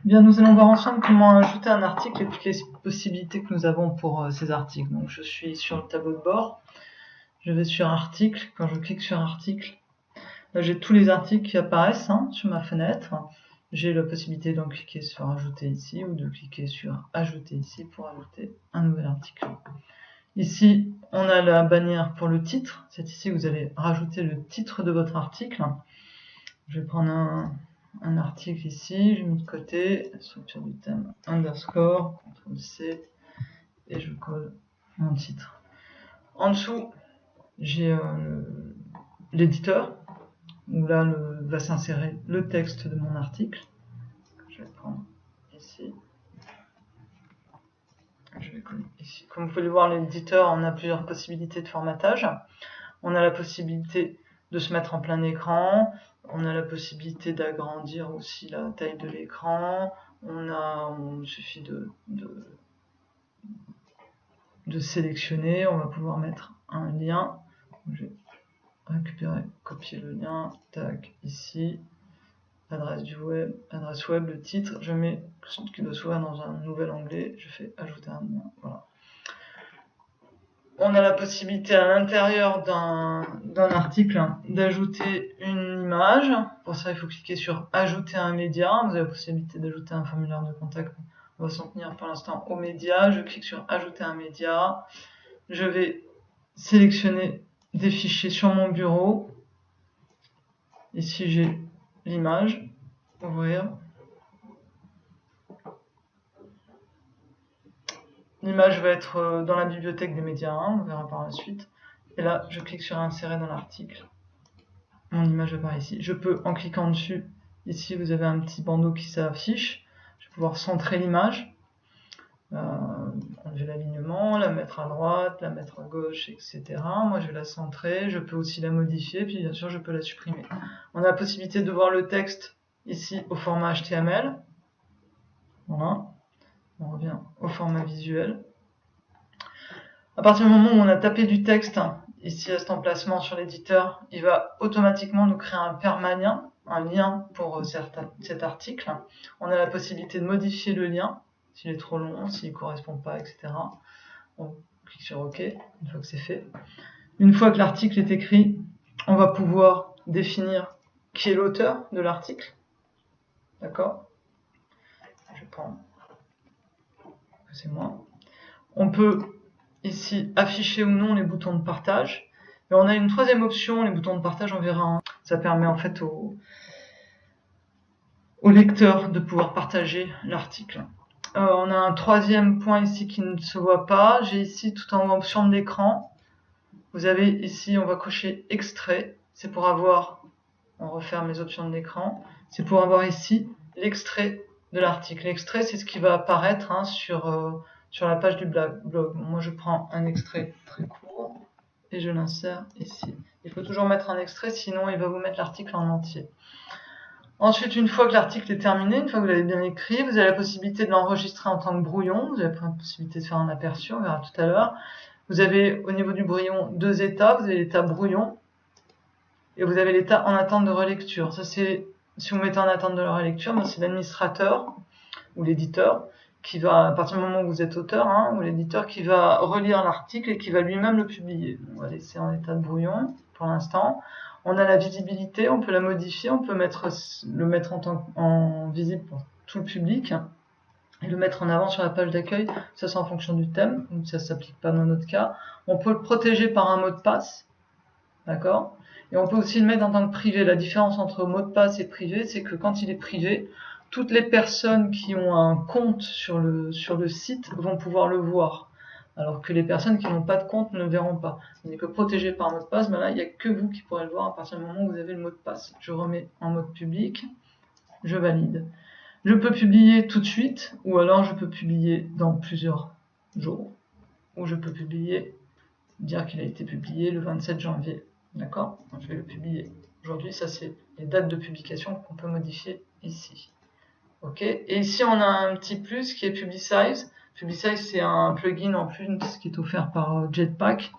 Bien, nous allons voir ensemble comment ajouter un article et toutes les possibilités que nous avons pour ces articles. Donc, je suis sur le tableau de bord, je vais sur article. Quand je clique sur article, là j'ai tous les articles qui apparaissent sur ma fenêtre. J'ai la possibilité d'en cliquer sur ajouter ici ou de cliquer sur ajouter ici pour ajouter un nouvel article. Ici, on a la bannière pour le titre. C'est ici que vous allez rajouter le titre de votre article. Je vais prendre un article ici, je mets de côté, structure du thème, underscore, CTRL-C, et je colle mon titre. En dessous, j'ai l'éditeur, où là va s'insérer le texte de mon article. Je vais prendre ici. Je vais coller ici. Comme vous pouvez le voir, l'éditeur, on a plusieurs possibilités de formatage. On a la possibilité de se mettre en plein écran, on a la possibilité d'agrandir aussi la taille de l'écran, il suffit de sélectionner, on va pouvoir mettre un lien. Je vais récupérer, copier le lien, tac, ici, adresse web, le titre, je mets ce qui doit s'ouvrir dans un nouvel onglet, je fais ajouter un lien, voilà. On a la possibilité à l'intérieur d'un article d'ajouter une image. Pour ça, il faut cliquer sur ajouter un média. Vous avez la possibilité d'ajouter un formulaire de contact. On va s'en tenir pour l'instant au média. Je clique sur ajouter un média. Je vais sélectionner des fichiers sur mon bureau. Ici, j'ai l'image. Ouvrir. L'image va être dans la bibliothèque des médias 1, on verra par la suite. Et là, je clique sur insérer dans l'article. Mon image apparaît ici. Je peux, en cliquant dessus, ici vous avez un petit bandeau qui s'affiche. Je vais pouvoir centrer l'image, enlever l'alignement, la mettre à droite, la mettre à gauche, etc. Moi je vais la centrer, je peux aussi la modifier, puis bien sûr je peux la supprimer. On a la possibilité de voir le texte ici au format HTML. Voilà. On revient au format visuel. À partir du moment où on a tapé du texte, ici à cet emplacement sur l'éditeur, il va automatiquement nous créer un permalien, un lien pour cet article. On a la possibilité de modifier le lien, s'il est trop long, s'il ne correspond pas, etc. On clique sur OK, une fois que c'est fait. Une fois que l'article est écrit, on va pouvoir définir qui est l'auteur de l'article. D'accord? Je vais prendre, c'est moi. On peut ici afficher ou non les boutons de partage. Et on a une troisième option, les boutons de partage, on verra. Ça permet en fait au lecteur de pouvoir partager l'article. On a un troisième point ici qui ne se voit pas. J'ai ici tout en option de l'écran. Vous avez ici, on va cocher extrait. C'est pour avoir, on referme les options de l'écran. C'est pour avoir ici l'extrait de l'article. L'extrait, c'est ce qui va apparaître sur la page du blog. Moi, je prends un extrait très court et je l'insère ici. Il faut toujours mettre un extrait, sinon il va vous mettre l'article en entier. Ensuite, une fois que l'article est terminé, une fois que vous l'avez bien écrit, vous avez la possibilité de l'enregistrer en tant que brouillon. Vous avez la possibilité de faire un aperçu, on verra tout à l'heure. Vous avez au niveau du brouillon deux états. Vous avez l'état brouillon et vous avez l'état en attente de relecture. Ça, c'est, si vous mettez en attente de la relecture, c'est l'administrateur ou l'éditeur qui va, à partir du moment où vous êtes auteur, ou l'éditeur qui va relire l'article et qui va lui-même le publier. On va laisser en état de brouillon pour l'instant. On a la visibilité, on peut la modifier, on peut le mettre en visible pour tout le public et le mettre en avant sur la page d'accueil. Ça, c'est en fonction du thème, donc ça ne s'applique pas dans notre cas. On peut le protéger par un mot de passe, d'accord? Et on peut aussi le mettre en tant que privé. La différence entre mot de passe et privé, c'est que quand il est privé, toutes les personnes qui ont un compte sur le site vont pouvoir le voir, alors que les personnes qui n'ont pas de compte ne le verront pas. On que protégé par mot de passe, là, il n'y a que vous qui pourrez le voir à partir du moment où vous avez le mot de passe. Je remets en mode public, je valide. Je peux publier tout de suite, ou alors je peux publier dans plusieurs jours, ou je peux dire qu'il a été publié le 27 janvier. D'accord? Je vais le publier aujourd'hui. Ça, c'est les dates de publication qu'on peut modifier ici. Ok? Et ici, on a un petit plus qui est Publicize. Publicize, c'est un plugin en plus qui est offert par Jetpack,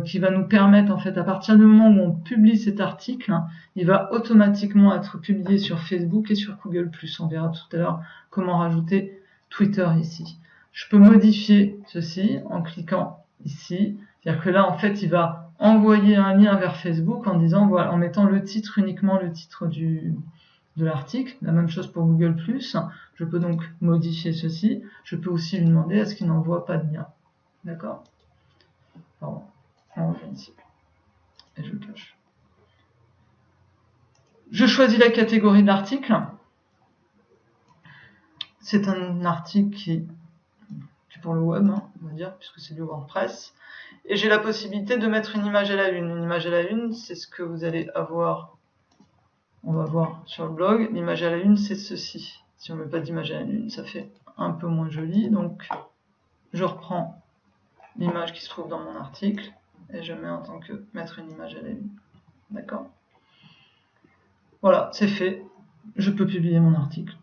qui va nous permettre, en fait, à partir du moment où on publie cet article, il va automatiquement être publié sur Facebook et sur Google+. On verra tout à l'heure comment rajouter Twitter ici. Je peux modifier ceci en cliquant ici. C'est-à-dire que là, en fait, il va envoyer un lien vers Facebook en disant, voilà, en mettant le titre, uniquement le titre de l'article. La même chose pour Google+. Je peux donc modifier ceci. Je peux aussi lui demander à ce qu'il n'envoie pas de lien. D'accord? Pardon. On revient ici. Et je cache. Je choisis la catégorie de l'article. C'est un article qui est pour le web, on va dire, puisque c'est du WordPress. Et j'ai la possibilité de mettre une image à la une. Une image à la une, c'est ce que vous allez avoir. On va voir sur le blog. L'image à la une, c'est ceci. Si on ne met pas d'image à la une, ça fait un peu moins joli. Donc, je reprends l'image qui se trouve dans mon article et je mets en tant que mettre une image à la une. D'accord? Voilà, c'est fait. Je peux publier mon article.